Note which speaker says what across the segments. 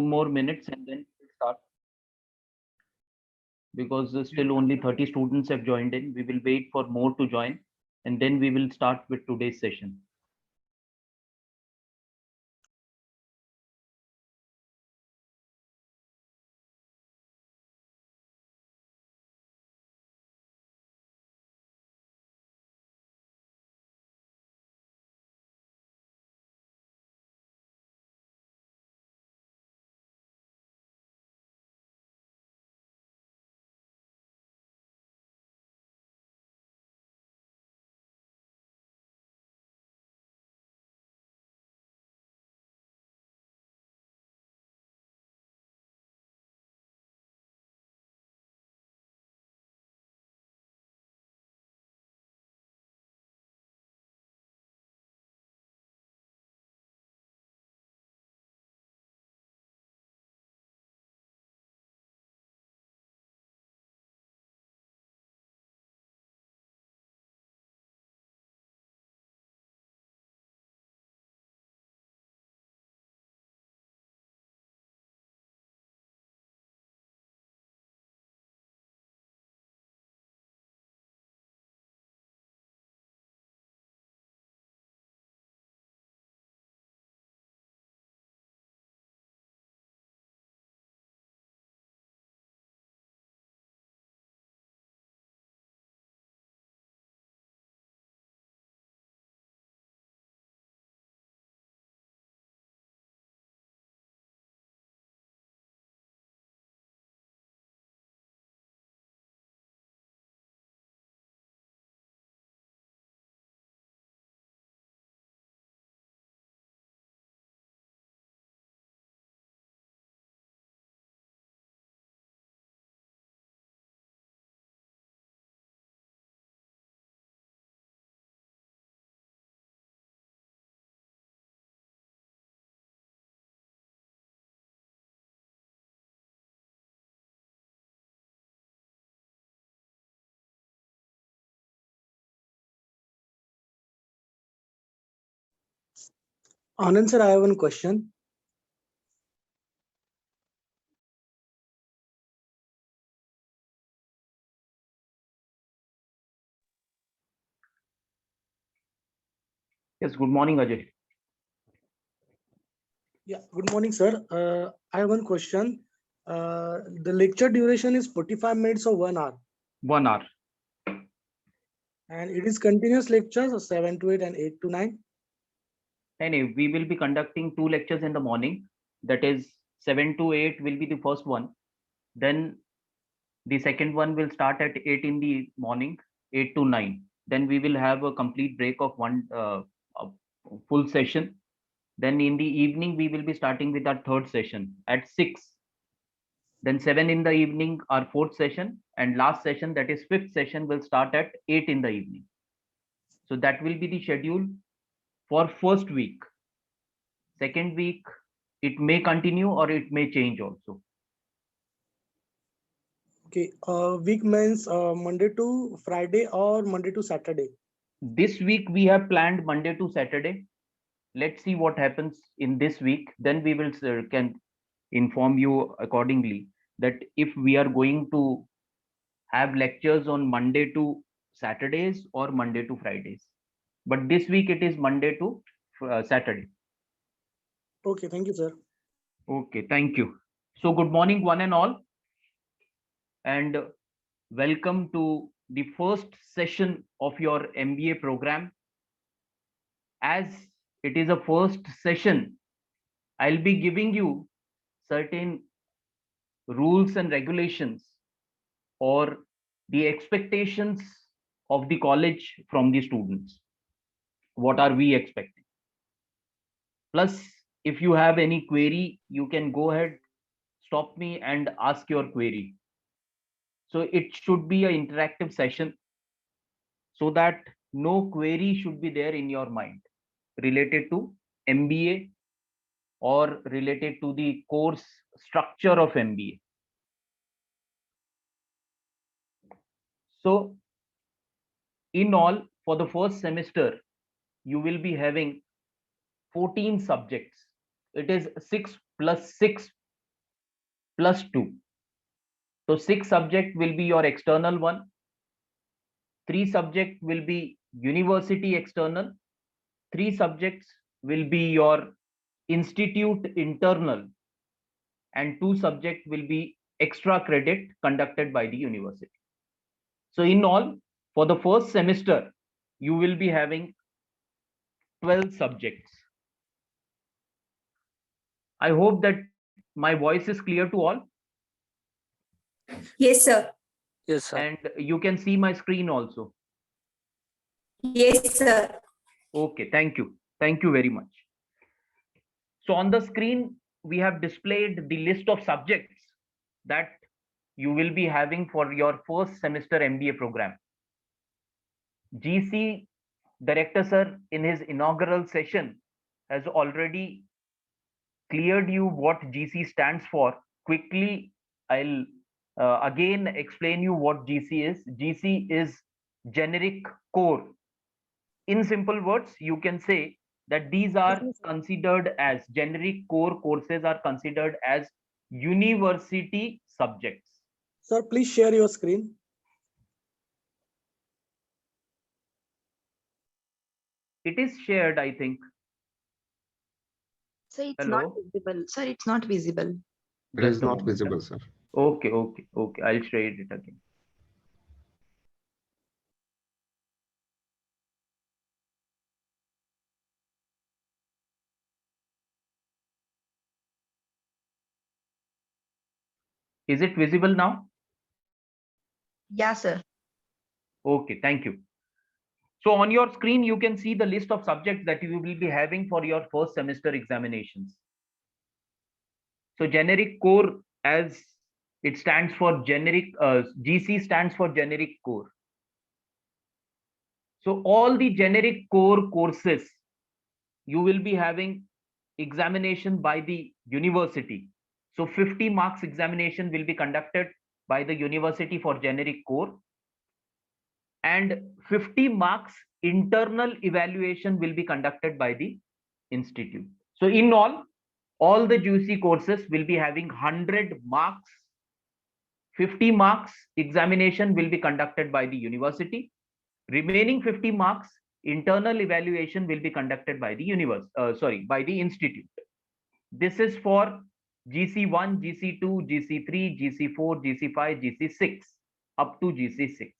Speaker 1: more minutes and then we'll start, because still only 30 students have joined in. We will wait for more to join and then we will start with today's session.
Speaker 2: Anand sir, I have one question.
Speaker 1: Yes, good morning, Ajay.
Speaker 2: Yeah, good morning, sir. I have one question. The lecture duration is 45 minutes or 1 hour,
Speaker 1: 1 hour.
Speaker 2: and it is continuous lectures of 7 to 8 and 8 to 9.
Speaker 1: Anyway, we will be conducting 2 lectures in the morning. That is 7 to 8 will be the first one. Then the second one will start at 8 in the morning, 8 to 9. Then we will have a complete break of a full session. Then in the evening, we will be starting with our third session at 6. Then 7 in the evening, our fourth session. And last session, that is fifth session, will start at 8 in the evening. So that will be the schedule for first week. Second week, it may continue or it may change also.
Speaker 2: Okay, week means Monday to Friday or Monday to Saturday.
Speaker 1: This week, we have planned Monday to Saturday. Let's see what happens in this week. Then we will can inform you accordingly that if we are going to have lectures on Monday to Saturdays or Monday to Fridays. But this week it is Monday to Saturday.
Speaker 2: Okay, thank you, sir.
Speaker 1: Okay, thank you. So good morning, one and all, and welcome to the first session of your MBA program. As it is a first session, I'll be giving you certain rules and regulations or the expectations of the college from the students. What are we expecting? Plus, if you have any query, you can go ahead, stop me and ask your query. So it should be an interactive session so that no query should be there in your mind related to MBA or related to the course structure of MBA. So in all, for the first semester, you will be having 14 subjects. It is 6 plus 6 plus 2. So 6 subject will be your external one. 3 subject will be university external. 3 subjects will be your institute internal, and 2 subject will be extra credit conducted by the university. So in all, for the first semester, you will be having 12 subjects. I hope that my voice is clear to all.
Speaker 3: Yes, sir.
Speaker 4: Yes, sir.
Speaker 1: And you can see my screen also.
Speaker 3: Yes, sir.
Speaker 1: Okay, thank you. Thank you very much. So on the screen, we have displayed the list of subjects that you will be having for your first semester MBA program. GC Director Sir, in his inaugural session, has already cleared you what GC stands for. Quickly, I'll again explain you what GC is. GC is generic core. In simple words, you can say that these are considered as generic core courses are considered as university subjects.
Speaker 2: Sir, please share your screen.
Speaker 1: It is shared, I think.
Speaker 5: So it's
Speaker 1: Hello?
Speaker 5: not visible. Sir, it's not visible.
Speaker 6: It is
Speaker 1: Just a
Speaker 6: not
Speaker 1: moment.
Speaker 6: visible, sir.
Speaker 1: Okay. I'll share it again. Is it visible now?
Speaker 5: Yeah, sir.
Speaker 1: Okay, thank you. So on your screen, you can see the list of subjects that you will be having for your first semester examinations. So generic core, as it stands for generic, GC stands for generic core. So all the generic core courses, you will be having examination by the university. So 50 marks examination will be conducted by the university for generic core, and 50 marks internal evaluation will be conducted by the institute. So in all the GC courses will be having 100 marks. 50 marks examination will be conducted by the university. Remaining 50 marks internal evaluation will be conducted by the by the institute. This is for GC1, GC2, GC3, GC4, GC5, GC6 up to GC6.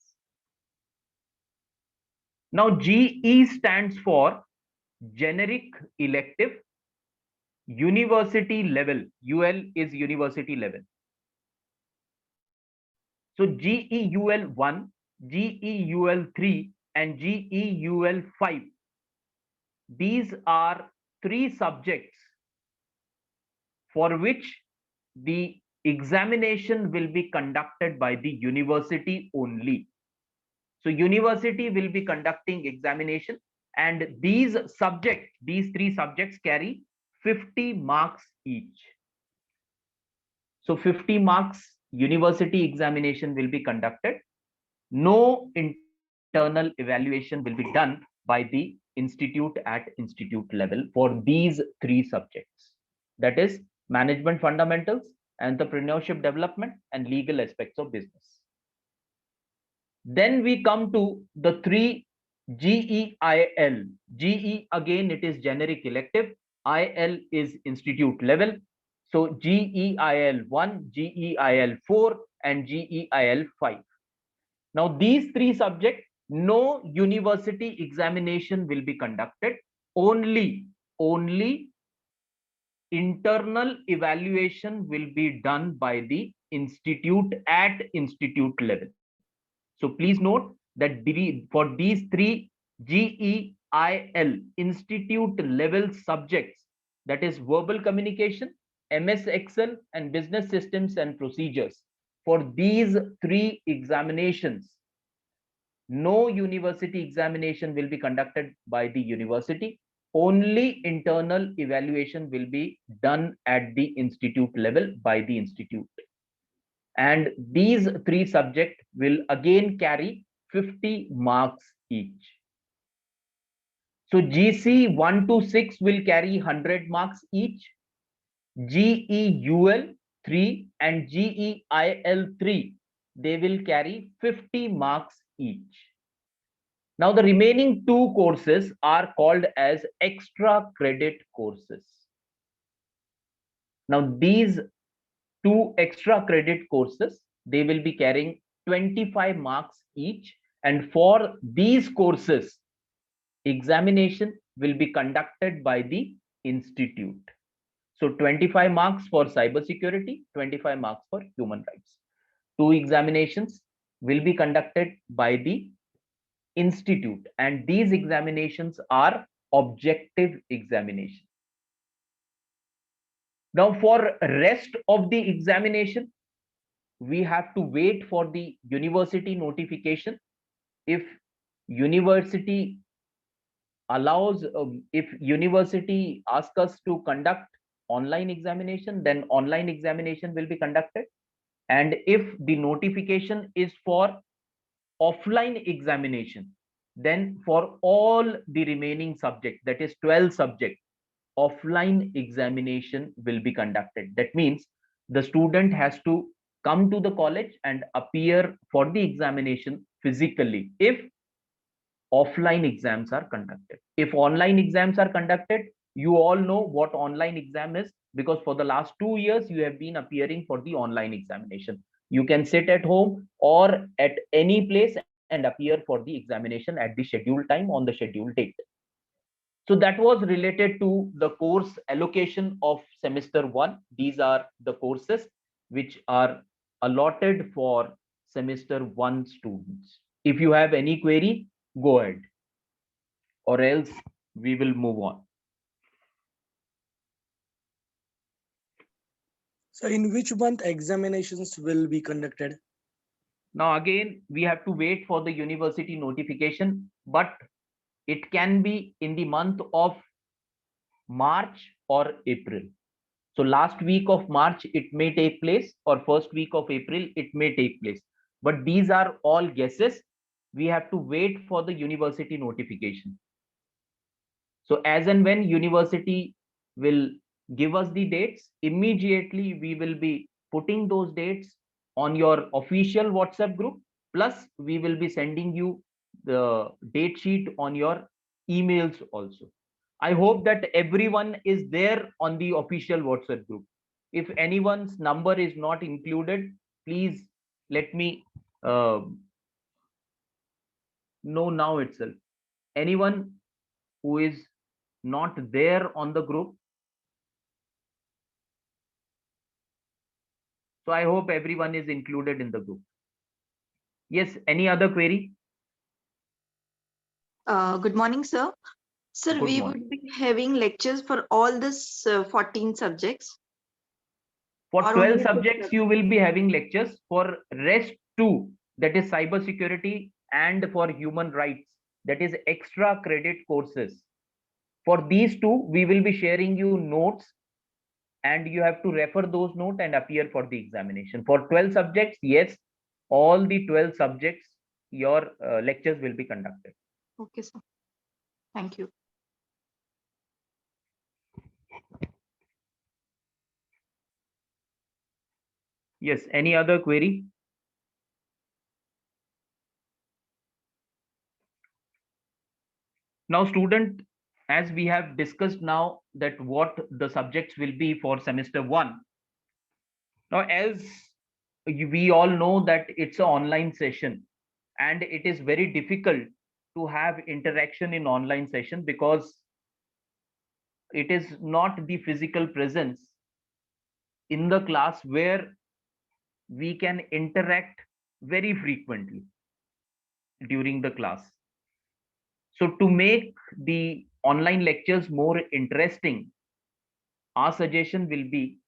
Speaker 1: Now GE stands for generic elective university level. UL is university level. So GEUL 1, GEUL 3 and GEUL 5. These are 3 subjects for which the examination will be conducted by the university only. So university will be conducting examination, and these 3 subjects carry 50 marks each. So 50 marks university examination will be conducted. No internal evaluation will be done by the institute at institute level for these 3 subjects. That is management fundamentals, entrepreneurship development, and legal aspects of business. Then we come to the 3 GEIL. GE, again, it is generic elective. IL is institute level. So GEIL 1, GEIL 4, and GEIL 5. Now these 3 subjects, no university examination will be conducted. Only internal evaluation will be done by the institute at institute level. So please note that for these 3 GEIL institute level subjects, that is verbal communication, MS Excel, and business systems and procedures, for these 3 examinations, no university examination will be conducted by the university. Only internal evaluation will be done at the institute level by the institute. And these 3 subjects will again carry 50 marks each. So GC 1 to 6 will carry 100 marks each. GEUL 3 and GEIL 3, they will carry 50 marks each. Now the remaining two courses are called as extra credit courses. Now these two extra credit courses, they will be carrying 25 marks each, and for these courses, examination will be conducted by the institute. So 25 marks for cybersecurity, 25 marks for human rights. Two examinations will be conducted by the institute, and these examinations are objective examination. Now for rest of the examination, we have to wait for the university notification. If university allows, if university asks us to conduct online examination, then online examination will be conducted. And if the notification is for offline examination, then for all the remaining subjects, that is 12 subjects, offline examination will be conducted. That means the student has to come to the college and appear for the examination physically if offline exams are conducted. If online exams are conducted, you all know what online exam is, because for the last 2 years you have been appearing for the online examination. You can sit at home or at any place and appear for the examination at the scheduled time on the scheduled date. So that was related to the course allocation of semester 1. These are the courses which are allotted for semester 1 students. If you have any query, go ahead, or else we will move on.
Speaker 2: So in which month examinations will be conducted?
Speaker 1: Now again, we have to wait for the university notification, but it can be in the month of March or April. So last week of March it may take place, or first week of April it may take place. But these are all guesses. We have to wait for the university notification. So as and when university will give us the dates, immediately we will be putting those dates on your official WhatsApp group. Plus we will be sending you the date sheet on your emails also. I hope that everyone is there on the official WhatsApp group. If anyone's number is not included, please let me know now itself. Anyone who is not there on the group? So I hope everyone is included in the group. Yes, any other query?
Speaker 5: Good morning, sir. Sir,
Speaker 1: Good
Speaker 5: we
Speaker 1: morning.
Speaker 5: would be having lectures for all this 14 subjects.
Speaker 1: For
Speaker 5: Or
Speaker 1: 12
Speaker 5: only
Speaker 1: subjects, you will be having lectures. For rest 2, that is cybersecurity, and for human rights, that is extra credit courses. For these two, we will be sharing you notes, and you have to refer those notes and appear for the examination. For 12 subjects, yes, all the 12 subjects, your lectures will be conducted.
Speaker 5: Okay, sir. Thank you.
Speaker 1: Yes, any other query? Now, student, as we have discussed now that what the subjects will be for semester 1. Now, as we all know that it's an online session, and it is very difficult to have interaction in online session because it is not the physical presence in the class where we can interact very frequently during the class. So to make the online lectures more interesting, our suggestion will be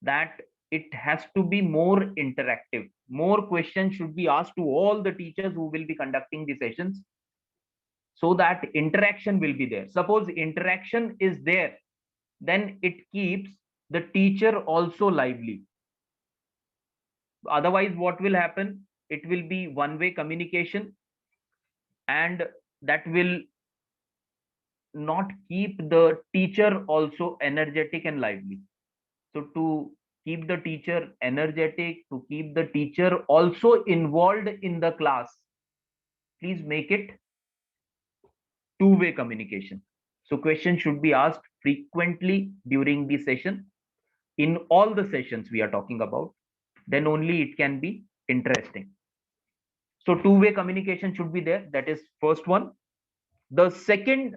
Speaker 1: that it has to be more interactive. More questions should be asked to all the teachers who will be conducting the sessions, so that interaction will be there. Suppose interaction is there, then it keeps the teacher also lively. Otherwise, what will happen? It will be one-way communication, and that will not keep the teacher also energetic and lively. So to keep the teacher energetic, to keep the teacher also involved in the class, please make it two-way communication. So questions should be asked frequently during the session. In all the sessions we are talking about, then only it can be interesting. So two-way communication should be there. That is first one. The second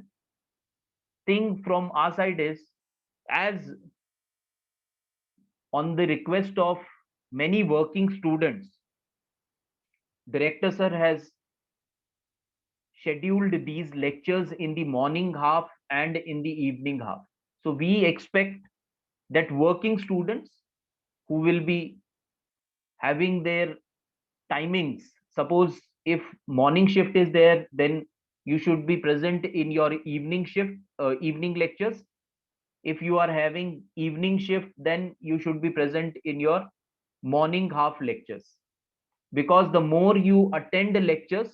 Speaker 1: thing from our side is, as on the request of many working students, director sir has scheduled these lectures in the morning half and in the evening half. So we expect that working students who will be having their timings, suppose if morning shift is there, then you should be present in your evening shift, evening lectures. If you are having evening shift, then you should be present in your morning half lectures, because the more you attend the lectures,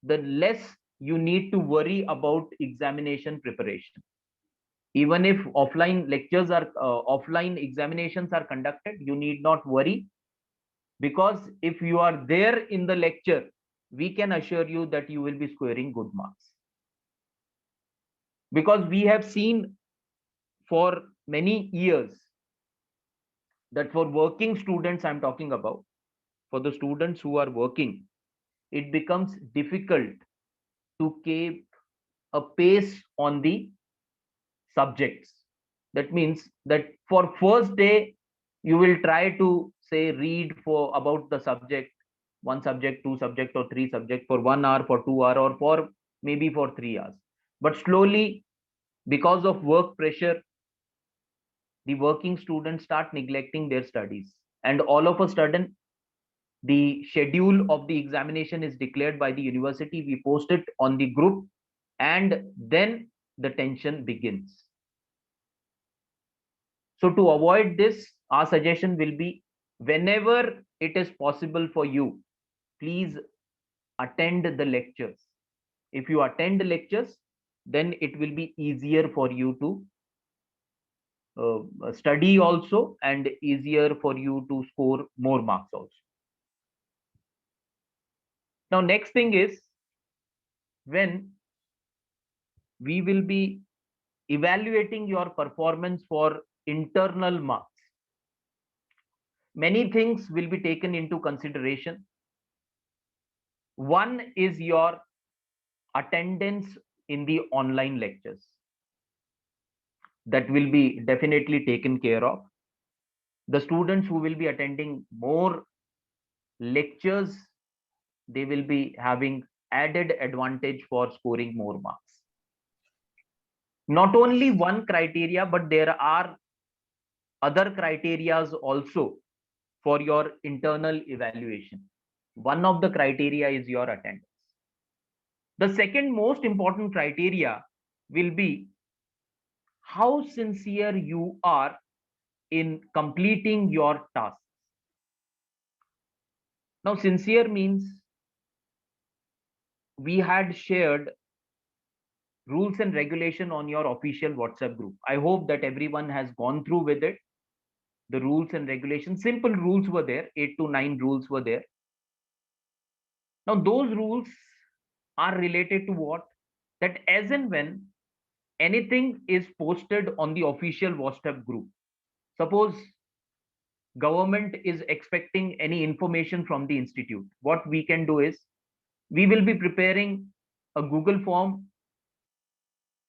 Speaker 1: the less you need to worry about examination preparation. Even if offline lectures are offline examinations are conducted, you need not worry, because if you are there in the lecture, we can assure you that you will be scoring good marks. Because we have seen for many years that for working students, I'm talking about, for the students who are working, it becomes difficult to keep a pace on the subjects. That means that for first day, you will try to say read for about the subject, one subject, two subject, or three subject for 1 hour, for 2 hour, or for maybe for 3 hours. But slowly, because of work pressure, the working students start neglecting their studies, and all of a sudden the schedule of the examination is declared by the university. We post it on the group, and then the tension begins. So to avoid this, our suggestion will be, whenever it is possible for you, please attend the lectures. If you attend the lectures, then it will be easier for you to study also, and easier for you to score more marks also. Now, next thing is, when we will be evaluating your performance for internal marks, many things will be taken into consideration. One is your attendance in the online lectures. That will be definitely taken care of. The students who will be attending more lectures, they will be having added advantage for scoring more marks. Not only one criteria, but there are other criterias also for your internal evaluation. One of the criteria is your attendance. The second most important criteria will be how sincere you are in completing your tasks. Now, sincere means, we had shared rules and regulation on your official WhatsApp group. I hope that everyone has gone through with it. The rules and regulations, simple rules were there, 8 to 9 rules were there. Now, those rules are related to what? That as and when anything is posted on the official WhatsApp group, suppose government is expecting any information from the institute, what we can do is, we will be preparing a Google form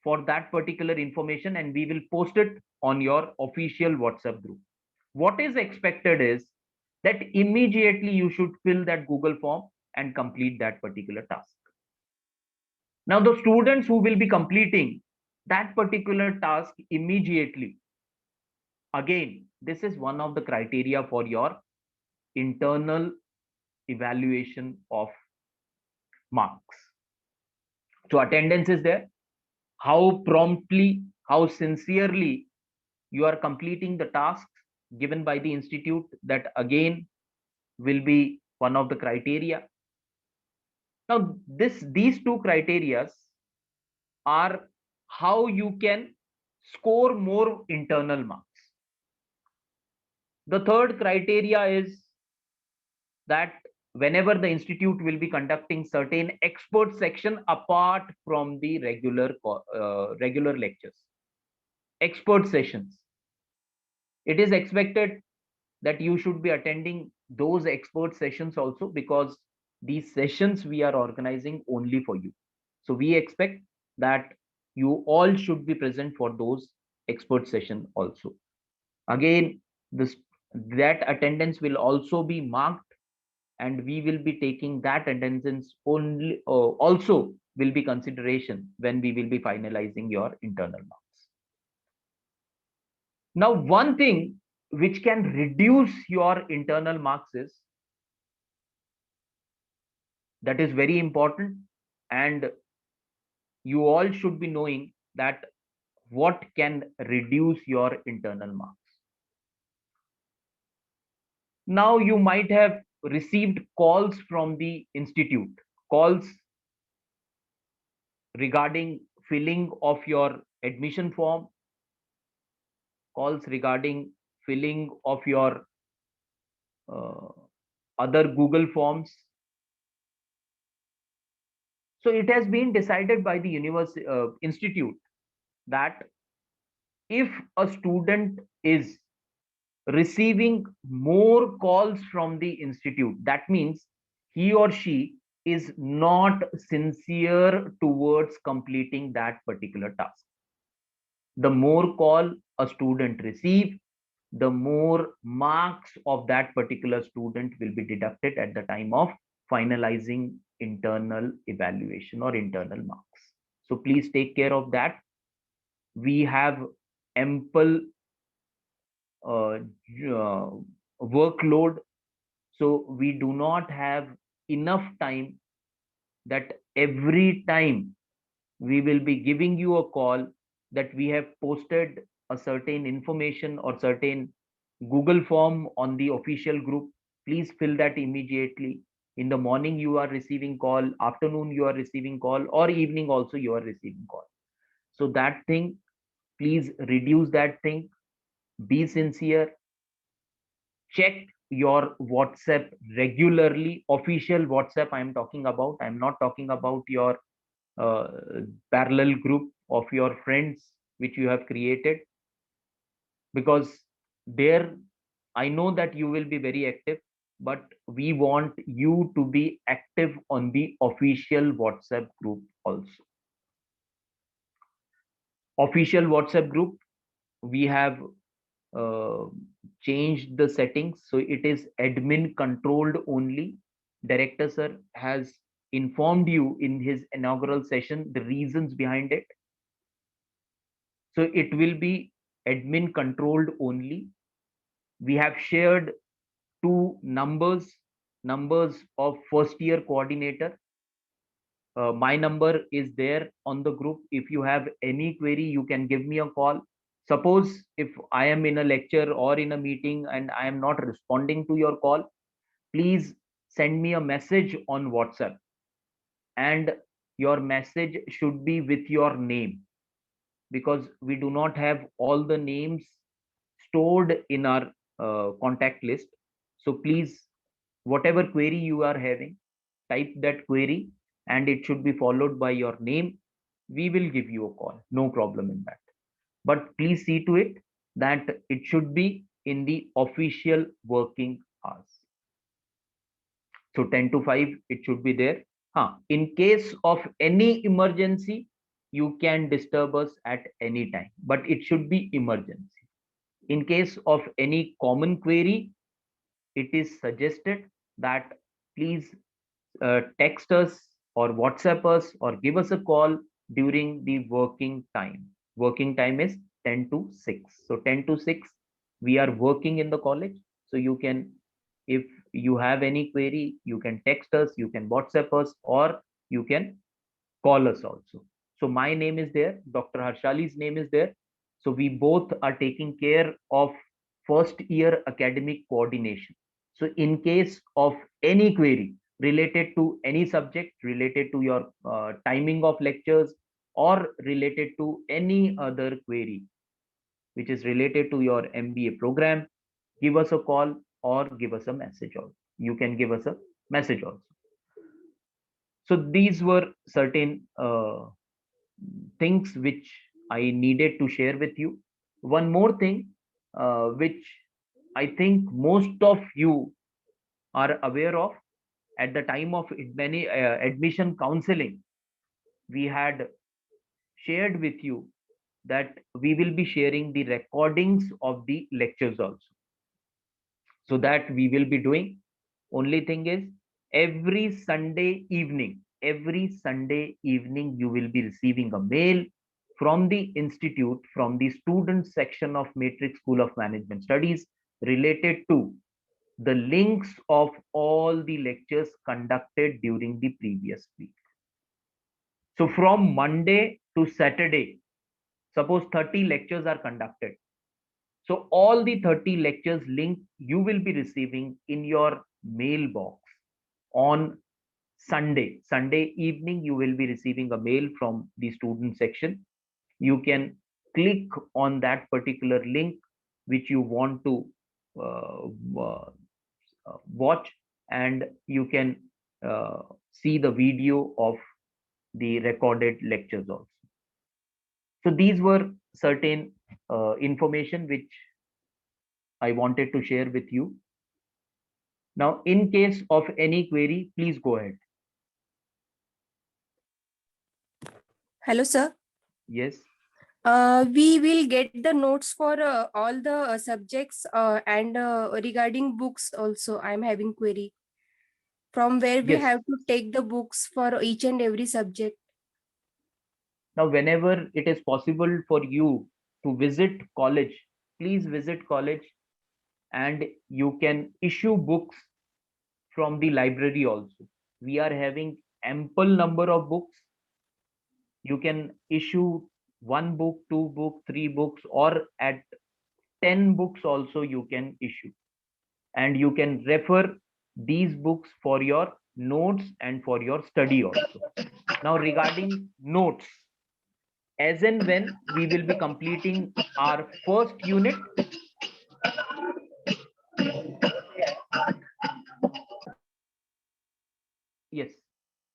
Speaker 1: for that particular information, and we will post it on your official WhatsApp group. What is expected is that immediately you should fill that Google form and complete that particular task. Now, the students who will be completing that particular task immediately, again, this is one of the criteria for your internal evaluation of marks. So attendance is there. How promptly, how sincerely you are completing the tasks given by the institute, that again will be one of the criteria. Now, these two criteria are how you can score more internal marks. The third criteria is that whenever the institute will be conducting certain expert section apart from the regular lectures, expert sessions, it is expected that you should be attending those expert sessions also, because these sessions we are organizing only for you. So we expect that you all should be present for those expert session also. Again, this that attendance will also be marked, and we will be taking that attendance only also will be consideration when we will be finalizing your internal marks. Now, one thing which can reduce your internal marks is, that is very important, and you all should be knowing that what can reduce your internal marks. Now, you might have received calls from the institute, calls regarding filling of your admission form, calls regarding filling of your uh, other Google forms. So it has been decided by the university institute that if a student is receiving more calls from the institute, that means he or she is not sincere towards completing that particular task. The more call a student receive, the more marks of that particular student will be deducted at the time of finalizing internal evaluation or internal marks. So please take care of that. We have ample uh, workload, so we do not have enough time that every time we will be giving you a call that we have posted a certain information or certain Google form on the official group. Please fill that immediately. In the morning you are receiving call, afternoon you are receiving call, or evening also you are receiving call. So that thing, please reduce that thing. Be sincere. Check your WhatsApp regularly. Official WhatsApp I am talking about. I am not talking about your uh, parallel group of your friends which you have created, because there I know that you will be very active, but we want you to be active on the official WhatsApp group also. Official WhatsApp group, we have uh, changed the settings, so it is admin controlled only. Director sir has informed you in his inaugural session the reasons behind it. So it will be admin controlled only. We have shared two numbers of first year coordinator. My number is there on the group. If you have any query, you can give me a call. Suppose if I am in a lecture or in a meeting and I am not responding to your call, please send me a message on WhatsApp, and your message should be with your name, because we do not have all the names stored in our contact list. So please, whatever query you are having, type that query, and it should be followed by your name. We will give you a call, no problem in that. But please see to it that it should be in the official working hours. So 10 to 5, it should be there. In case of any emergency, you can disturb us at any time, but it should be emergency. In case of any common query, it is suggested that please text us or WhatsApp us or give us a call during the working time. Working time is 10 to 6. So 10 to 6, we are working in the college. So you can, if you have any query, you can text us, you can WhatsApp us, or you can call us also. So my name is there, Dr. Harshali's name is there. So we both are taking care of first year academic coordination. So in case of any query related to any subject, related to your timing of lectures, or related to any other query which is related to your MBA program, give us a call or give us a message also. You can give us a message also. So these were certain things which I needed to share with you. One more thing, which I think most of you are aware of. At the time of many admission counseling, we had shared with you that we will be sharing the recordings of the lectures also. So that we will be doing. Only thing is, every Sunday evening, you will be receiving a mail from the institute, from the student section of Matrix School of Management Studies, related to the links of all the lectures conducted during the previous week. So from Monday to Saturday, suppose 30 lectures are conducted. So all the 30 lectures link you will be receiving in your mailbox on Sunday. Sunday evening, you will be receiving a mail from the student section. You can click on that particular link which you want to watch, and you can see the video of the recorded lectures also. So these were certain information which I wanted to share with you. Now, in case of any query, please go ahead.
Speaker 3: Hello, sir.
Speaker 1: Yes.
Speaker 3: We will get the notes for all the subjects and regarding books also. I'm having query. From where we
Speaker 1: Yes.
Speaker 3: have to take the books for each and every subject.
Speaker 1: Now, whenever it is possible for you to visit college, please visit college, and you can issue books from the library also. We are having ample number of books. You can issue 1 book, 2 book, 3 books, or at 10 books also you can issue. And you can refer these books for your notes and for your study also. Now, regarding notes, as and when we will be completing our first unit, yes,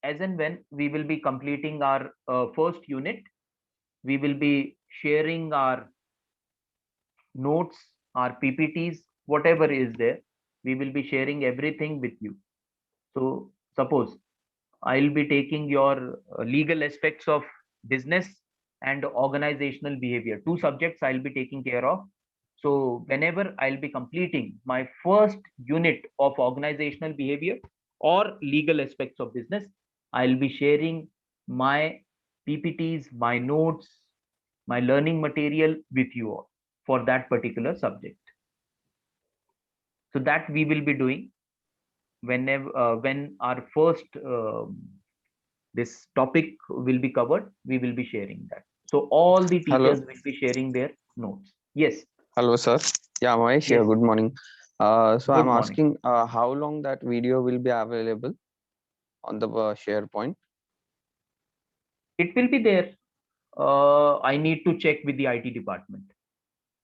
Speaker 1: as and when we will be completing our first unit, we will be sharing our notes, our PPTs, whatever is there. We will be sharing everything with you. So suppose I'll be taking your legal aspects of business and organizational behavior. 2 subjects I'll be taking care of. So whenever I'll be completing my first unit of organizational behavior or legal aspects of business, I'll be sharing my PPTs, my notes, my learning material with you all for that particular subject. So that we will be doing whenever when our first this topic will be covered, we will be sharing that. So all the
Speaker 4: Hello.
Speaker 1: teachers will be sharing their notes. Yes.
Speaker 4: Hello, sir. Yeah, Mahesh here.
Speaker 1: Yes.
Speaker 4: Good morning. So
Speaker 1: Good
Speaker 4: I'm
Speaker 1: morning.
Speaker 4: asking how long that video will be available on the SharePoint?
Speaker 1: It will be there. I need to check with the IT department.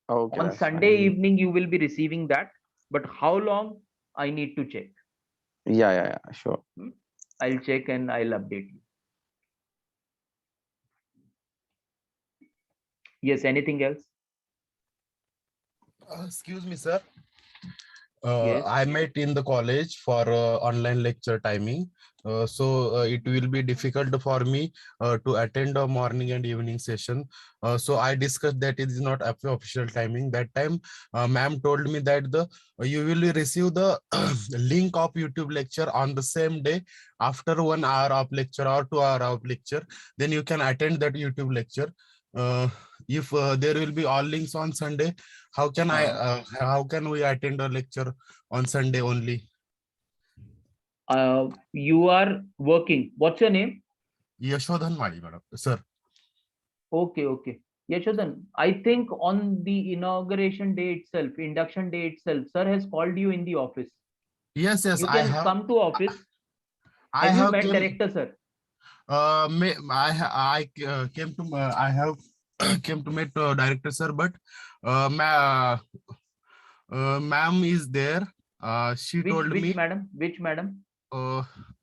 Speaker 4: Okay,
Speaker 1: On
Speaker 4: that's
Speaker 1: Sunday
Speaker 4: fine.
Speaker 1: evening, you will be receiving that. But how long, I need to check.
Speaker 4: Yeah, sure.
Speaker 1: I'll check and I'll update you. Yes, anything else?
Speaker 6: Excuse me, sir.
Speaker 1: Yes.
Speaker 6: I met in the college for online lecture timing. So it will be difficult for me to attend a morning and evening session. So I discussed that it is not official timing. That time, ma'am told me that you will receive the link of YouTube lecture on the same day after 1 hour of lecture or 2 hour of lecture. Then you can attend that YouTube lecture. If there will be all links on Sunday, how can how can we attend a lecture on Sunday only?
Speaker 1: You are working. What's your name?
Speaker 6: Yashodhan Mali, madam, sir.
Speaker 1: Okay. Yashodhan, I think on the inauguration day itself, induction day itself, sir has called you in the office.
Speaker 6: Yes,
Speaker 1: You
Speaker 6: I
Speaker 1: can
Speaker 6: have.
Speaker 1: come to office.
Speaker 6: I
Speaker 1: Have you
Speaker 6: have
Speaker 1: met
Speaker 6: came.
Speaker 1: director, sir?
Speaker 6: I came to. I have came to meet director, sir, but Ma'am is there. She told me,
Speaker 1: Which madam? Which madam?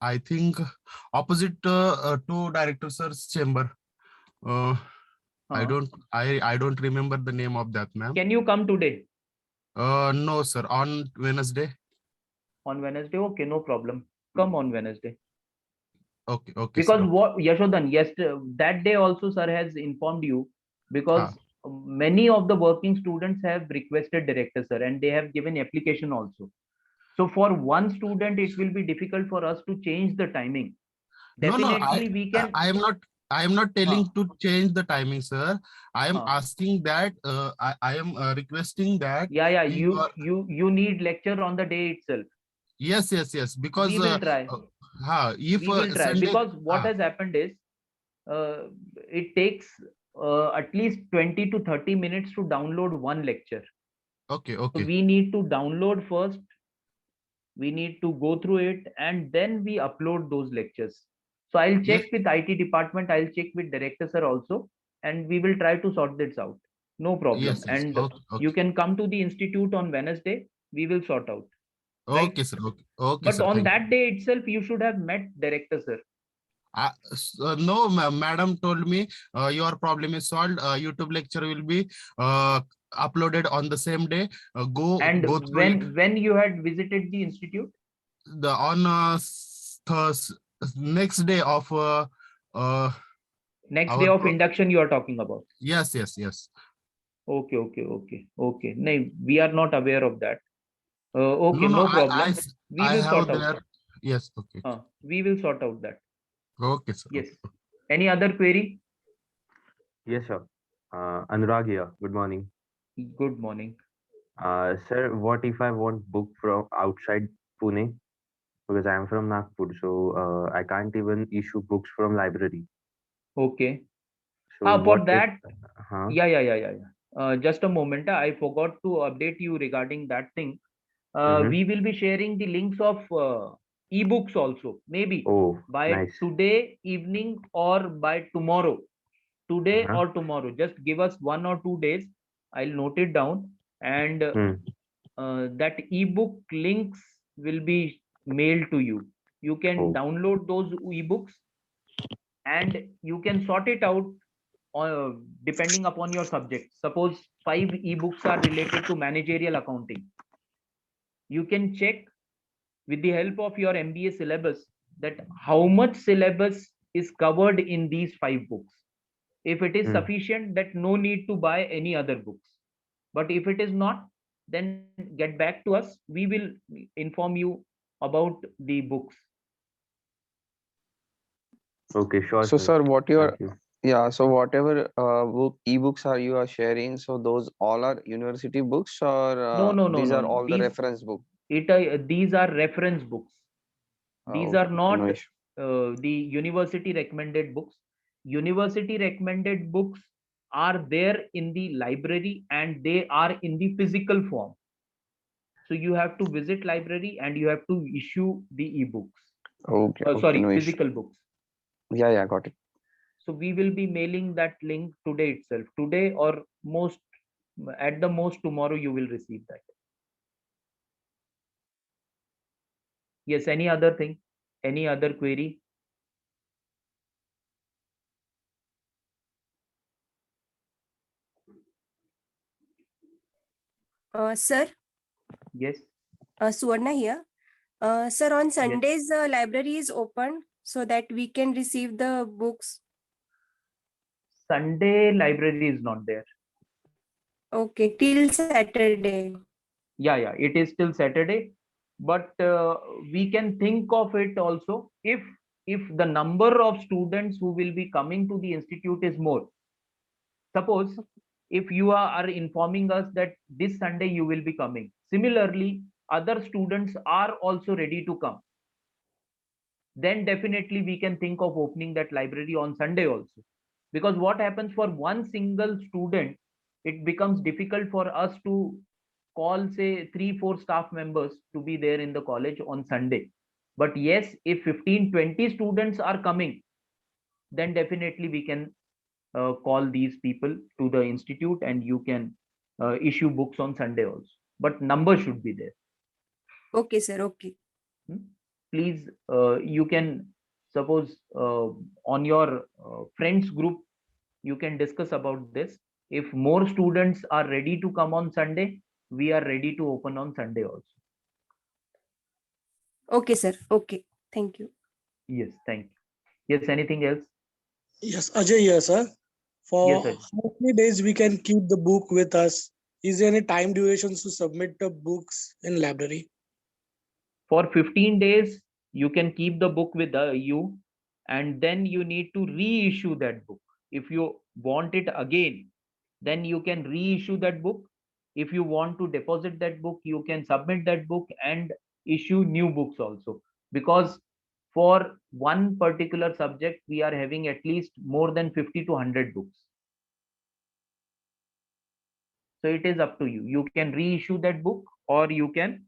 Speaker 6: I think opposite to director sir's chamber.
Speaker 1: Huh.
Speaker 6: I don't remember the name of that ma'am.
Speaker 1: Can you come today
Speaker 6: No, sir. On Wednesday.
Speaker 1: on Wednesday? Okay, no problem. Come on Wednesday.
Speaker 6: Okay, okay,
Speaker 1: Because
Speaker 6: sir.
Speaker 1: what Yashodan, yesterday that day also sir has informed you, because many of the working students have requested director sir and they have given application also. So for one student it will be difficult for us to change the timing.
Speaker 6: No, no,
Speaker 1: Definitely we can.
Speaker 6: I am not telling
Speaker 1: Huh,
Speaker 6: to change the timing, sir. I am
Speaker 1: huh.
Speaker 6: asking that I am requesting that
Speaker 1: Yeah,
Speaker 6: you are,
Speaker 1: you need lecture on the day itself.
Speaker 6: yes, because
Speaker 1: We will try.
Speaker 6: if
Speaker 1: We will try,
Speaker 6: Sunday,
Speaker 1: because what has happened is uh, it takes at least 20 to 30 minutes to download one lecture.
Speaker 6: okay,
Speaker 1: So
Speaker 6: okay,
Speaker 1: we need to download first, we need to go through it, and then we upload those lectures. So I'll
Speaker 6: yes,
Speaker 1: check with IT department, I'll check with director sir also, and we will try to sort this out. No problem.
Speaker 6: yes,
Speaker 1: And
Speaker 6: okay,
Speaker 1: you
Speaker 6: okay,
Speaker 1: can come to the institute on Wednesday, we will sort out, right?
Speaker 6: okay, sir, okay,
Speaker 1: But
Speaker 6: sir,
Speaker 1: on
Speaker 6: thank you.
Speaker 1: that day itself, you should have met director sir.
Speaker 6: No, madam told me your problem is solved. YouTube lecture will be uploaded on the same day.
Speaker 1: And
Speaker 6: Go through it.
Speaker 1: when you had visited the institute?
Speaker 6: The on next day of
Speaker 1: Next day
Speaker 6: our
Speaker 1: of induction you are talking about?
Speaker 6: yes.
Speaker 1: Okay. No, we are not aware of that. Okay,
Speaker 6: No,
Speaker 1: no problem. We
Speaker 6: I
Speaker 1: will
Speaker 6: have
Speaker 1: sort out.
Speaker 6: there. Yes, okay,
Speaker 1: We will sort out that.
Speaker 6: okay, sir.
Speaker 1: Yes. Any other query?
Speaker 7: Yes, sir. Anurag here. Good morning.
Speaker 1: Good morning.
Speaker 7: Sir, what if I want book from outside Pune? Because I'm from Nagpur, so I can't even issue books from library.
Speaker 1: Okay.
Speaker 7: So
Speaker 1: For
Speaker 7: what if,
Speaker 1: that,
Speaker 7: huh?
Speaker 1: yeah. Just a moment. I forgot to update you regarding that thing.
Speaker 7: Mm-hmm.
Speaker 1: We will be sharing the links of ebooks also, maybe
Speaker 7: Oh,
Speaker 1: by
Speaker 7: nice.
Speaker 1: today evening or by tomorrow. Today
Speaker 7: Uh-huh.
Speaker 1: or tomorrow. Just give us 1 or 2 days. I'll note it down, and
Speaker 7: Hmm.
Speaker 1: that ebook links will be mailed to you. You can
Speaker 7: Oh,
Speaker 1: download those ebooks and you can sort it out depending upon your subject. Suppose 5 ebooks are related to managerial accounting. You can check with the help of your MBA syllabus that how much syllabus is covered in these 5 books. If it is
Speaker 7: hmm.
Speaker 1: sufficient, that no need to buy any other books. But if it is not, then get back to us. We will inform you about the books.
Speaker 7: Okay, sure,
Speaker 4: So,
Speaker 7: sir.
Speaker 4: sir, what your
Speaker 7: Thank you.
Speaker 4: yeah, so whatever ebooks are you are sharing, so those all are university books, or these are
Speaker 1: No.
Speaker 4: all the reference book?
Speaker 1: These are reference books. These are
Speaker 4: Okay, no
Speaker 1: not
Speaker 4: issue.
Speaker 1: the university recommended books. University recommended books are there in the library and they are in the physical form. So you have to visit library and you have to issue the ebooks.
Speaker 4: Okay, no
Speaker 1: Sorry,
Speaker 4: issue.
Speaker 1: physical books.
Speaker 4: Yeah, got it.
Speaker 1: So we will be mailing that link today itself. Today or most at the most tomorrow you will receive that. Yes, any other thing? Any other query?
Speaker 3: Sir,
Speaker 1: Yes.
Speaker 3: Suvarna here. Sir, on
Speaker 1: Yes.
Speaker 3: Sundays, library is open so that we can receive the books.
Speaker 1: Sunday library is not there.
Speaker 3: Okay, till Saturday.
Speaker 1: Yeah, it is till Saturday, but we can think of it also if the number of students who will be coming to the institute is more. Suppose if you are informing us that this Sunday you will be coming, similarly other students are also ready to come, then definitely we can think of opening that library on Sunday also. Because what happens for one single student, it becomes difficult for us to call say 3 4 staff members to be there in the college on Sunday. But yes, if 15 20 students are coming, then definitely we can call these people to the institute and you can issue books on Sunday also. but number should be there.
Speaker 3: Okay, sir. Okay.
Speaker 1: Please, you can suppose on your friends group, you can discuss about this. If more students are ready to come on Sunday, we are ready to open on Sunday also.
Speaker 3: Okay, sir. Okay. Thank you.
Speaker 1: Yes, thank you. Yes, anything else?
Speaker 2: Yes, Ajay here, sir. For
Speaker 1: Yes, Ajay.
Speaker 2: how many days we can keep the book with us? Is there any time durations to submit the books in library?
Speaker 1: For 15 days, you can keep the book with you, and then you need to reissue that book. If you want it again, then you can reissue that book. If you want to deposit that book, you can submit that book and issue new books also. Because for one particular subject, we are having at least more than 50 to 100 books. So it is up to you. You can reissue that book, or you can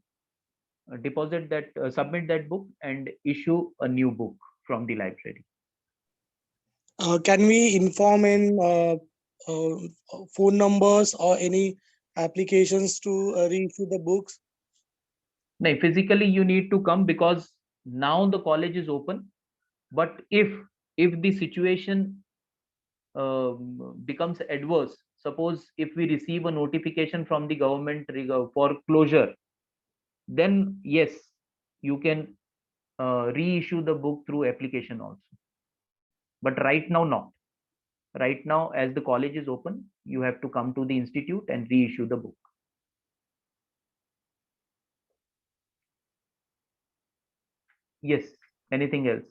Speaker 1: deposit that, submit that book and issue a new book from the library.
Speaker 2: Can we inform in phone numbers or any applications to reissue the books?
Speaker 1: No, physically you need to come, because now the college is open. But if the situation becomes adverse, suppose if we receive a notification from the government for closure, then yes, you can reissue the book through application also. But right now, not. Right now, as the college is open, you have to come to the institute and reissue the book. Yes, anything else?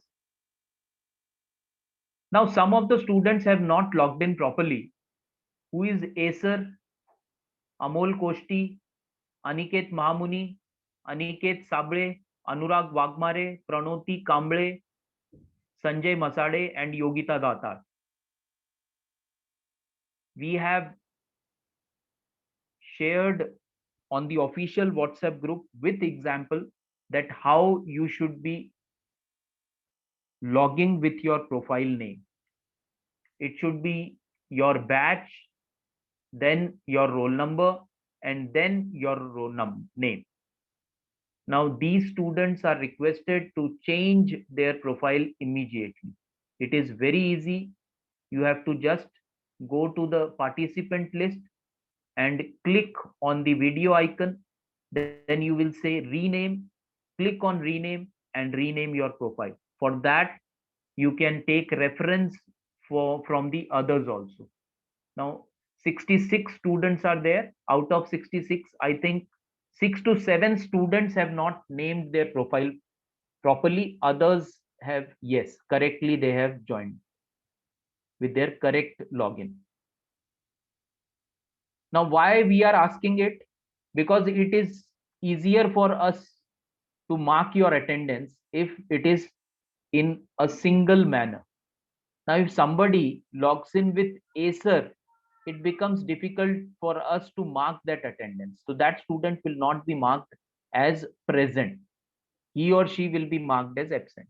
Speaker 1: Now, some of the students have not logged in properly. Who is Acer, Amol Koshti, Aniket Mahamuni, Aniket Sabre, Anurag Wagmare, Pranoti Kamble, Sanjay Masade, and Yogita Datar. We have shared on the official WhatsApp group with example that how you should be logging with your profile name. It should be your batch, then your roll number, and then your name. Now, these students are requested to change their profile immediately. It is very easy. You have to just go to the participant list and click on the video icon. Then you will say rename, click on rename and rename your profile. For that, you can take reference from the others also. Now, 66 students are there. Out of 66, I think 6 to 7 students have not named their profile properly. Others have, yes, correctly they have joined with their correct login. Now, why we are asking it? Because it is easier for us to mark your attendance if it is in a single manner. Now, if somebody logs in with Acer, it becomes difficult for us to mark that attendance. So that student will not be marked as present. He or she will be marked as absent.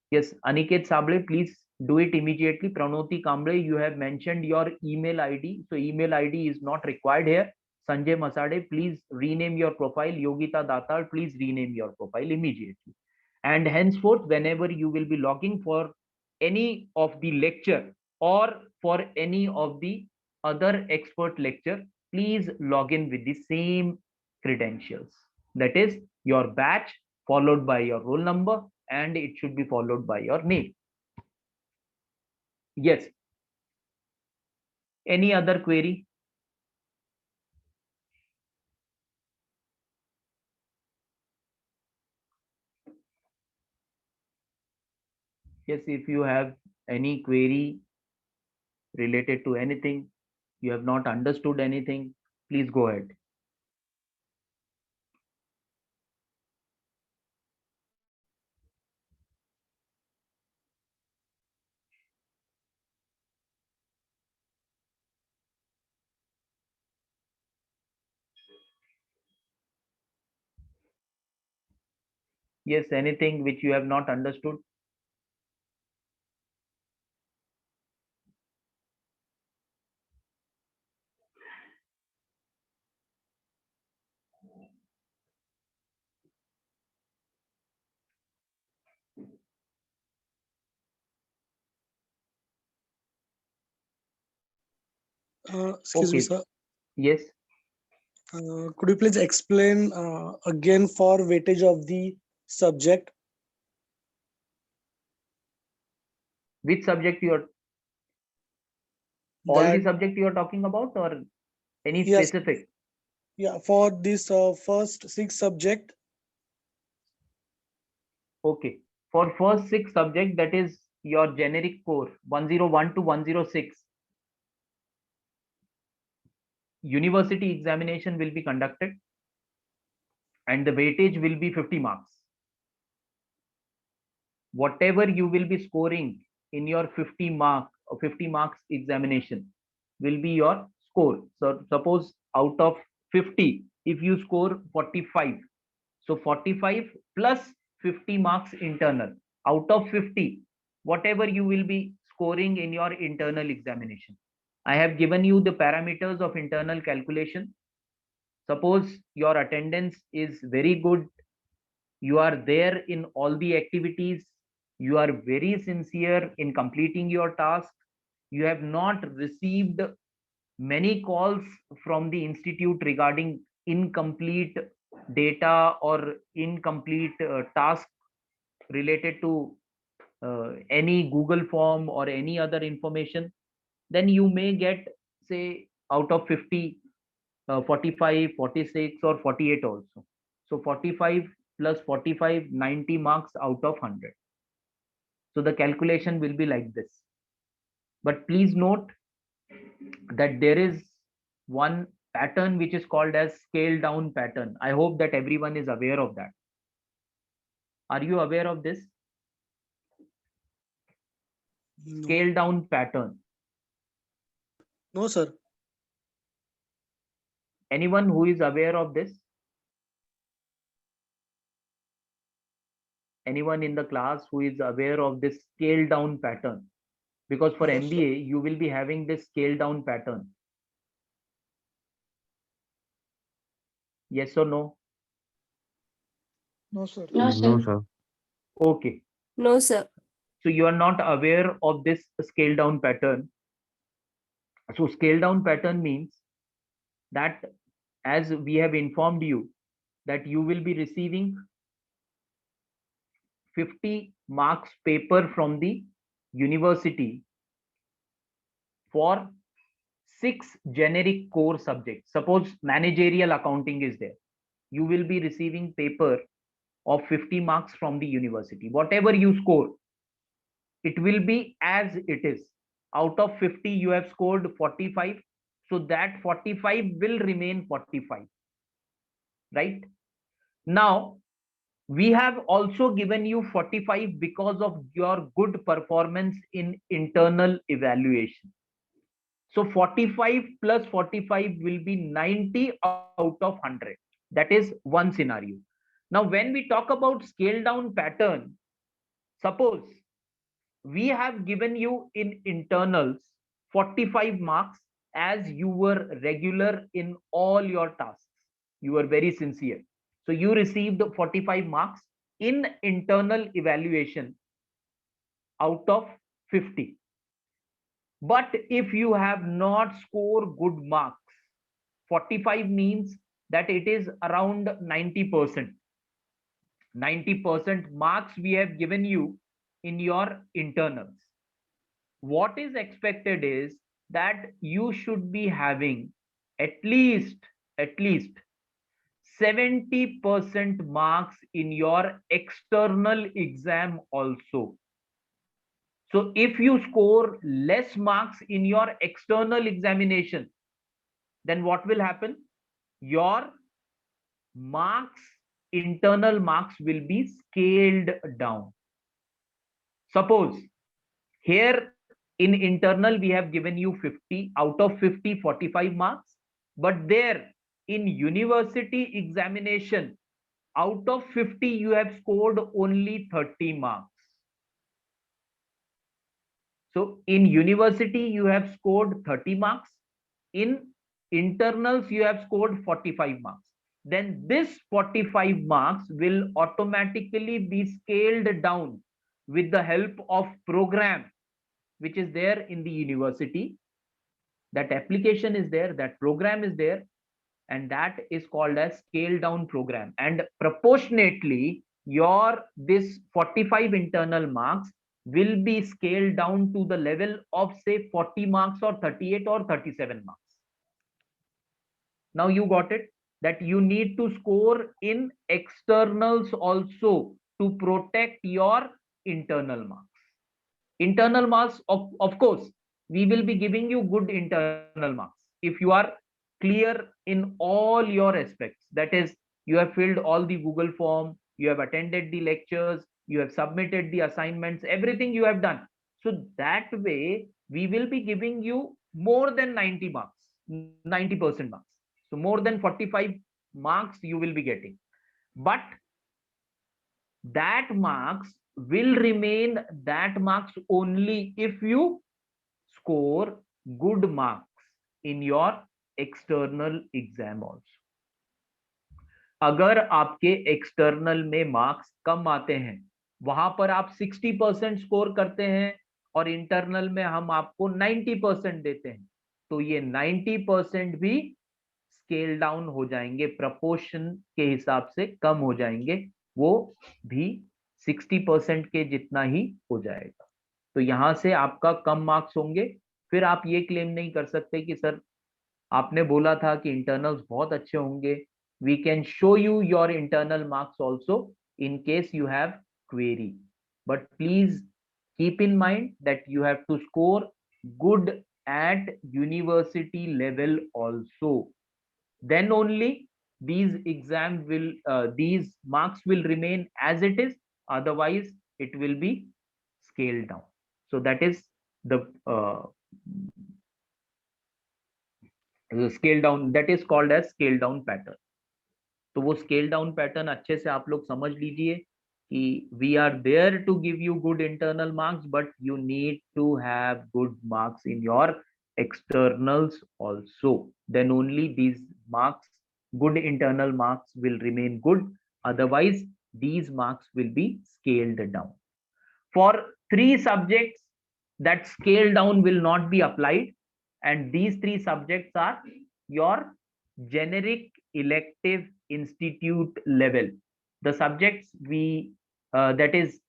Speaker 1: Yes, Aniket Sable, please do it immediately. Pranoti Kamble, you have mentioned your email ID. So email ID is not required here. Sanjay Masade, please rename your profile. Yogita Datar, please rename your profile immediately. And henceforth, whenever you will be logging for any of the lecture or for any of the other expert lecture, please log in with the same credentials. That is your batch followed by your roll number, and it should be followed by your name. Yes. Any other query? Yes, if you have any query related to anything, you have not understood anything, please go ahead. Yes, anything which you have not understood?
Speaker 2: Excuse me,
Speaker 1: Okay.
Speaker 2: sir.
Speaker 1: Yes.
Speaker 2: Could you please explain again for weightage of the subject?
Speaker 1: Which subject you are, all the
Speaker 2: That,
Speaker 1: subject you are talking about, or any
Speaker 2: yes,
Speaker 1: specific?
Speaker 2: yeah, for this first 6 subject.
Speaker 1: Okay. For first 6 subject, that is your generic core 101 to 106. University examination will be conducted and the weightage will be 50 marks. Whatever you will be scoring in your 50 marks examination will be your score. So suppose out of 50, if you score 45, so 45 plus 50 marks internal out of 50, whatever you will be scoring in your internal examination. I have given you the parameters of internal calculation. Suppose your attendance is very good, you are there in all the activities, you are very sincere in completing your task, you have not received many calls from the institute regarding incomplete data or incomplete task related to any Google form or any other information, then you may get, say, out of 50, 45, 46, or 48 also. So 45 plus 45, 90 marks out of 100. So the calculation will be like this. But please note that there is one pattern which is called as scale down pattern. I hope that everyone is aware of that. Are you aware of this?
Speaker 2: No,
Speaker 1: Scale down pattern.
Speaker 2: no, sir.
Speaker 1: Anyone who is aware of this? Anyone in the class who is aware of this scale down pattern? Because for
Speaker 2: No, sir.
Speaker 1: MBA, you will be having this scale down pattern. Yes or no?
Speaker 2: No, sir.
Speaker 7: No, sir.
Speaker 1: Okay.
Speaker 3: No, sir.
Speaker 1: So you are not aware of this scale down pattern. So scale down pattern means that, as we have informed you, that you will be receiving 50 marks paper from the university for 6 generic core subjects. Suppose managerial accounting is there. You will be receiving paper of 50 marks from the university. Whatever you score, it will be as it is. Out of 50, you have scored 45. So that 45 will remain 45. Right? Now, we have also given you 45 because of your good performance in internal evaluation. So 45 plus 45 will be 90 out of 100. That is one scenario. Now, when we talk about scale down pattern, suppose we have given you in internals 45 marks as you were regular in all your tasks. You were very sincere. So you received 45 marks in internal evaluation out of 50. But if you have not scored good marks, 45 means that it is around 90%. 90% marks we have given you in your internals. What is expected is that you should be having at least 70% marks in your external exam also. So if you score less marks in your external examination, then what will happen? Your marks, internal marks, will be scaled down. Suppose here in internal we have given you 50, out of 50, 45 marks, but there in university examination, out of 50 you have scored only 30 marks. So in university you have scored 30 marks, in internals you have scored 45 marks. Then this 45 marks will automatically be scaled down with the help of program which is there in the university. That application is there, that program is there, and that is called as scale down program. And proportionately, your this 45 internal marks will be scaled down to the level of say 40 marks or 38 or 37 marks. Now you got it, that you need to score in externals also to protect your internal marks. Internal marks, of course, we will be giving you good internal marks if you are clear in all your aspects. That is, you have filled all the Google form, you have attended the lectures, you have submitted the assignments, everything you have done. So that way, we will be giving you more than 90 marks, 90% marks. So more than 45 marks you will be getting. But that marks will remain that marks only if you score good marks in your external exam also. अगर आपके external में marks कम आते हैं, वहां पर आप 60% score करते हैं और इंटरनल में हम आपको 90% देते हैं, तो ये 90% भी स्केल डाउन हो जाएंगे, प्रपोर्शन के हिसाब से कम हो जाएंगे, वो भी 60% के जितना ही हो जाएगा. तो यहां से आपका कम मार्क्स होंगे. फिर आप ये क्लेम नहीं कर सकते कि सर आपने बोला था कि इंटरनल्स बहुत अच्छे होंगे. We can show you your internal marks also in case you have query. But please keep in mind that you have to score good at university level also. Then only these these marks will remain as it is. Otherwise, it will be scaled down. So that is the scale down, that is called as scale down pattern. तो वो scale down pattern अच्छे से आप लोग समझ लीजिए कि we are there to give you good internal marks, but you need to have good marks in your externals also. Then only these marks, good internal marks, will remain good. Otherwise, these marks will be scaled down. For 3 subjects, that scale down will not be applied, and these 3 subjects are your generic elective institute level. The subjects that is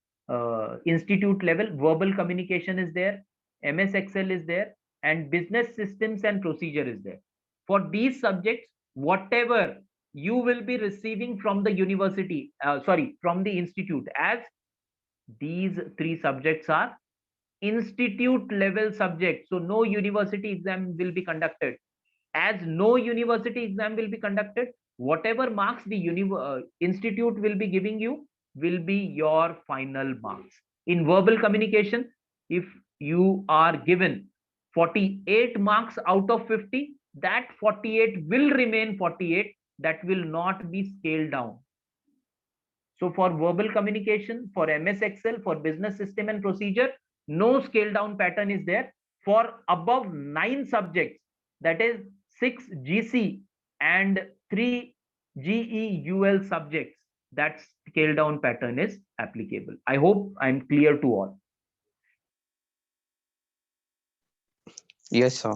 Speaker 1: institute level, verbal communication is there, MS Excel is there, and business systems and procedure is there. For these subjects, whatever you will be receiving from the university, from the institute, as these 3 subjects are institute level subjects, so no university exam will be conducted. As no university exam will be conducted, whatever marks the institute will be giving you will be your final marks. In verbal communication, if you are given 48 marks out of 50, that 48 will remain 48, that will not be scaled down. So for verbal communication, for MS Excel, for business system and procedure, no scale down pattern is there. For above 9 subjects, that is 6 GC and 3 GEUL subjects, that scale down pattern is applicable. I hope I'm clear to all.
Speaker 4: Yes, sir.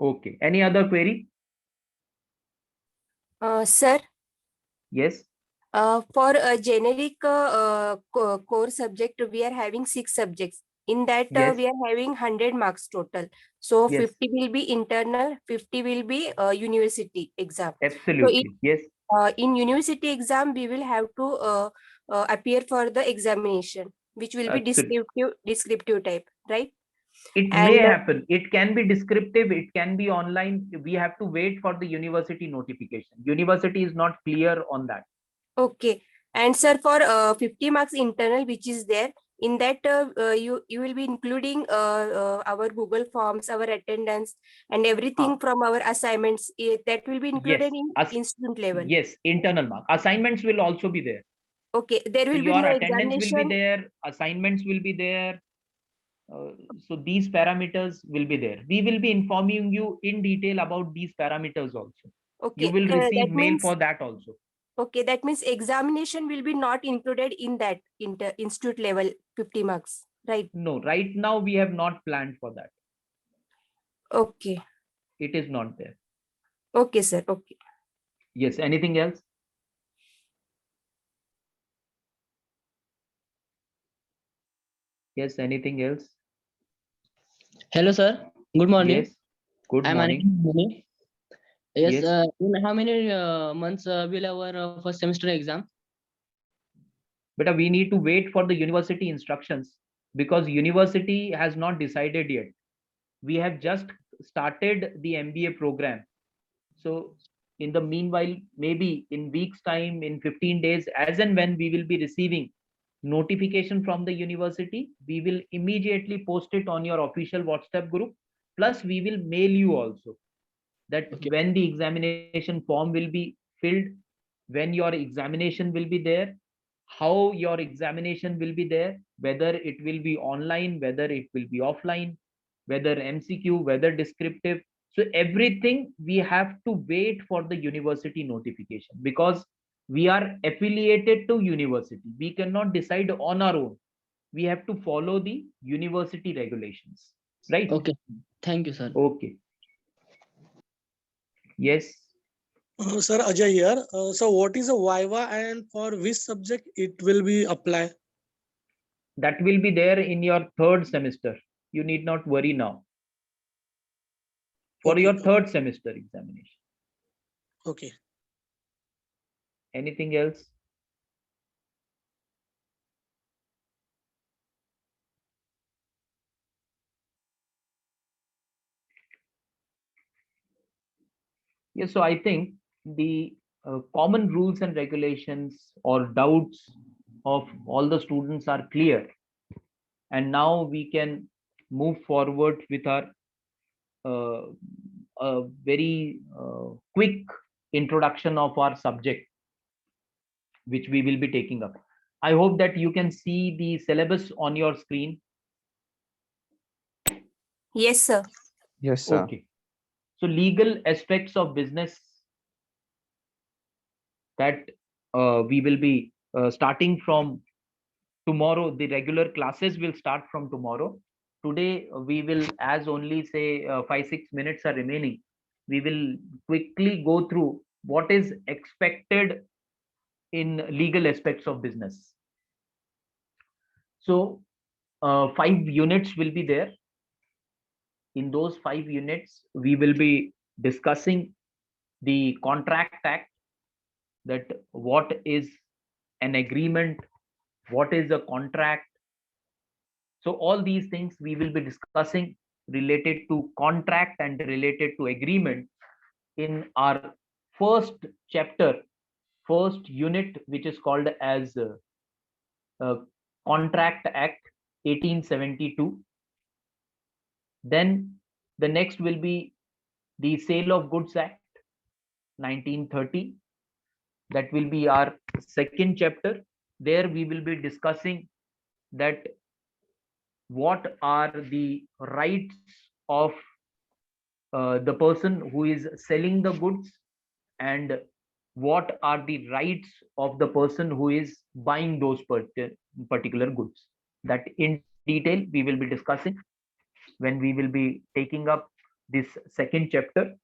Speaker 1: Okay. Any other query?
Speaker 3: Sir,
Speaker 1: Yes.
Speaker 3: for a generic core subject, we are having 6 subjects. In that,
Speaker 1: Yes.
Speaker 3: we are having 100 marks total. So
Speaker 1: Yes.
Speaker 3: 50 will be internal, 50 will be university exam.
Speaker 1: Absolutely. Yes.
Speaker 3: In university exam, we will have to appear for the examination, which will be descriptive type, right?
Speaker 1: It may happen. It can be descriptive. It can be online. We have to wait for the university notification. University is not clear on that.
Speaker 3: Okay. And sir, for 50 marks internal, which is there, in that you will be including our Google Forms, our attendance, and everything from our assignments. That will be included in institute level.
Speaker 1: Yes, internal mark. Assignments will also be there.
Speaker 3: Okay, there will
Speaker 1: So
Speaker 3: be
Speaker 1: your
Speaker 3: no
Speaker 1: attendance
Speaker 3: examination.
Speaker 1: will be there. Assignments will be there. So these parameters will be there. We will be informing you in detail about these parameters also.
Speaker 3: Okay,
Speaker 1: You will receive mail
Speaker 3: means,
Speaker 1: for that also.
Speaker 3: Okay, that means examination will be not included in that institute level 50 marks, right?
Speaker 1: No, right now we have not planned for that.
Speaker 3: Okay.
Speaker 1: It is not there.
Speaker 3: Okay, sir. Okay.
Speaker 1: Yes, anything else? Yes, anything else?
Speaker 8: Hello, sir. Good morning.
Speaker 1: Yes, good
Speaker 8: I'm
Speaker 1: morning.
Speaker 8: Aniket. Yes,
Speaker 1: Yes.
Speaker 8: in how many months will our first semester exam?
Speaker 1: But we need to wait for the university instructions because university has not decided yet. We have just started the MBA program. So in the meanwhile, maybe in weeks time, in 15 days, as and when we will be receiving notification from the university, we will immediately post it on your official WhatsApp group. Plus we will mail you also that
Speaker 8: Okay.
Speaker 1: when the examination form will be filled, when your examination will be there, how your examination will be there, whether it will be online, whether it will be offline, whether MCQ, whether descriptive. So everything we have to wait for the university notification because we are affiliated to university. We cannot decide on our own. We have to follow the university regulations, right?
Speaker 8: Okay. Thank you, sir.
Speaker 1: Okay. Yes.
Speaker 2: Sir, Ajay here. So what is a Viva and for which subject it will be apply?
Speaker 1: That will be there in your third semester. You need not worry now. For
Speaker 2: Okay.
Speaker 1: your third semester examination.
Speaker 2: Okay.
Speaker 1: Anything else? Yes, so I think the common rules and regulations or doubts of all the students are clear. And now we can move forward with our a very quick introduction of our subject, which we will be taking up. I hope that you can see the syllabus on your screen.
Speaker 3: Yes, sir.
Speaker 4: Yes, sir.
Speaker 1: Okay. So legal aspects of business that we will be starting from tomorrow. The regular classes will start from tomorrow. Today we will, as only say 5-6 minutes are remaining, we will quickly go through what is expected in legal aspects of business. So 5 units will be there. In those 5 units, we will be discussing the Contract Act, that what is an agreement, what is a contract. So all these things we will be discussing related to contract and related to agreement in our first chapter, first unit, which is called as Contract Act 1872. Then the next will be the Sale of Goods Act 1930. That will be our second chapter. There we will be discussing that what are the rights of the person who is selling the goods and what are the rights of the person who is buying those particular goods. That in detail we will be discussing when we will be taking up this second chapter.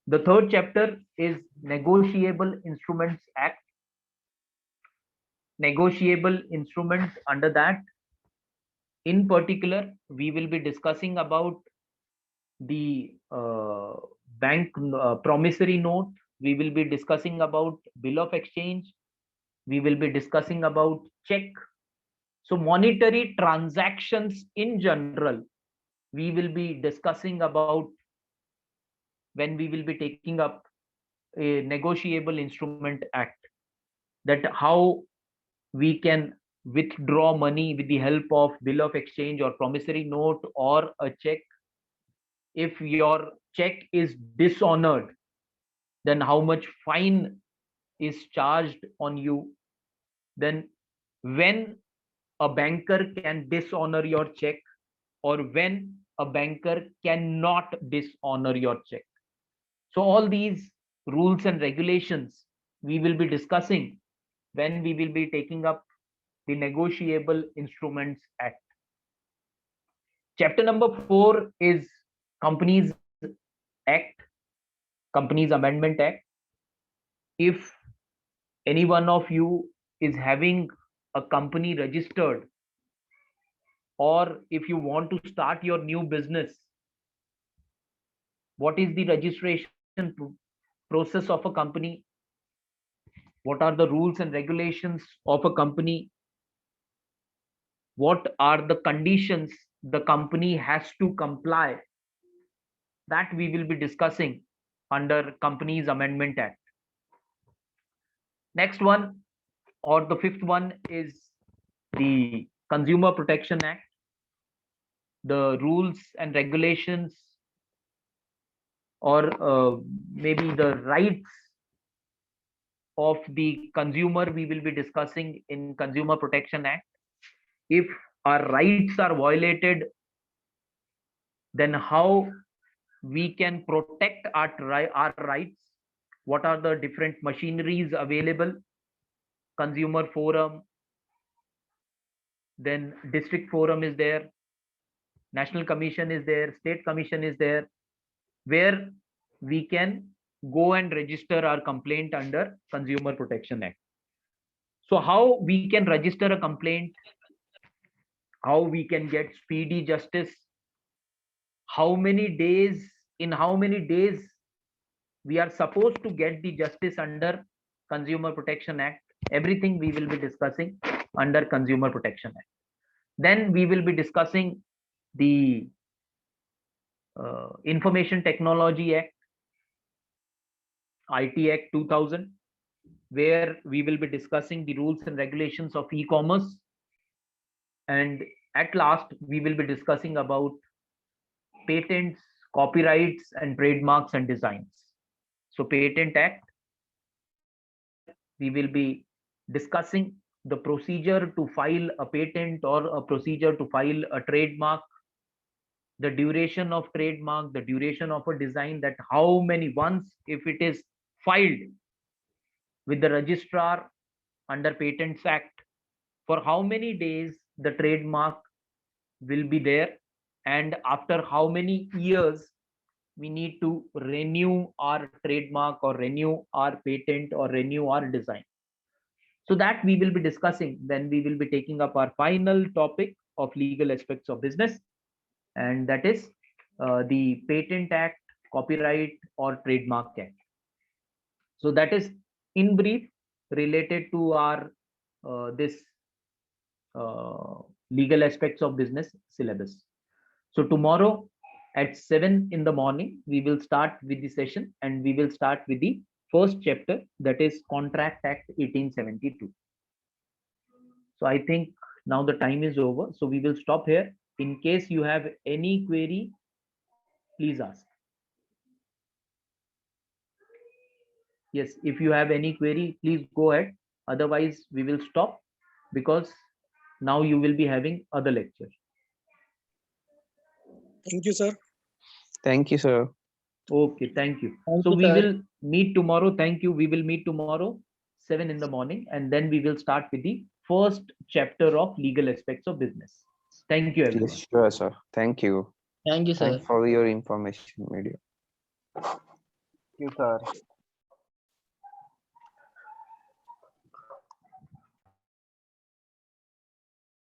Speaker 1: The third chapter is Negotiable Instruments Act. Negotiable instrument, under that, in particular, we will be discussing about the bank promissory note. We will be discussing about bill of exchange. We will be discussing about check. So monetary transactions in general, we will be discussing about when we will be taking up a Negotiable Instrument Act, that how we can withdraw money with the help of bill of exchange or promissory note or a check. If your check is dishonored, then how much fine is charged on you. Then when a banker can dishonor your check, or when a banker cannot dishonor your check. So all these rules and regulations we will be discussing when we will be taking up the Negotiable Instruments Act. Chapter number 4 is Companies Act, Companies Amendment Act. If any one of you is having a company registered, or if you want to start your new business, what is the registration process of a company? What are the rules and regulations of a company? What are the conditions the company has to comply? That we will be discussing under Companies Amendment Act. Next one, or the fifth one, is the Consumer Protection Act. The rules and regulations, or maybe the rights of the consumer, we will be discussing in Consumer Protection Act. If our rights are violated, then how we can protect our rights? What are the different machineries available? Consumer forum, then district forum is there, national commission is there, state commission is there, where we can go and register our complaint under Consumer Protection Act. So how we can register a complaint, how we can get speedy justice, in how many days we are supposed to get the justice under Consumer Protection Act, everything we will be discussing under Consumer Protection Act. Then we will be discussing the Information Technology Act, IT Act 2000, where we will be discussing the rules and regulations of e-commerce. And at last, we will be discussing about patents, copyrights, and trademarks and designs. So Patent Act, we will be discussing the procedure to file a patent or a procedure to file a trademark, the duration of trademark, the duration of a design, that how many, once if it is filed with the registrar under Patents Act, for how many days the trademark will be there, and after how many years we need to renew our trademark or renew our patent or renew our design. So that we will be discussing. Then we will be taking up our final topic of legal aspects of business, and that is the Patent Act, Copyright or Trademark Act. So that is in brief related to our this legal aspects of business syllabus. So tomorrow at 7 in the morning, we will start with the session, and we will start with the first chapter, that is Contract Act 1872. So I think now the time is over. So we will stop here. In case you have any query, please ask. Yes, if you have any query, please go ahead. Otherwise, we will stop, because now you will be having other lecture.
Speaker 2: Thank you, sir.
Speaker 4: Thank you, sir.
Speaker 1: Okay, thank you.
Speaker 8: Thank
Speaker 1: So
Speaker 8: you,
Speaker 1: we
Speaker 8: sir.
Speaker 1: will meet tomorrow. Thank you. We will meet tomorrow 7 in the morning, and then we will start with the first chapter of legal aspects of business. Thank you, everyone.
Speaker 4: Yes, sure, sir. Thank you.
Speaker 8: Thank you, sir.
Speaker 4: Thanks for your information, media.
Speaker 9: You, sir.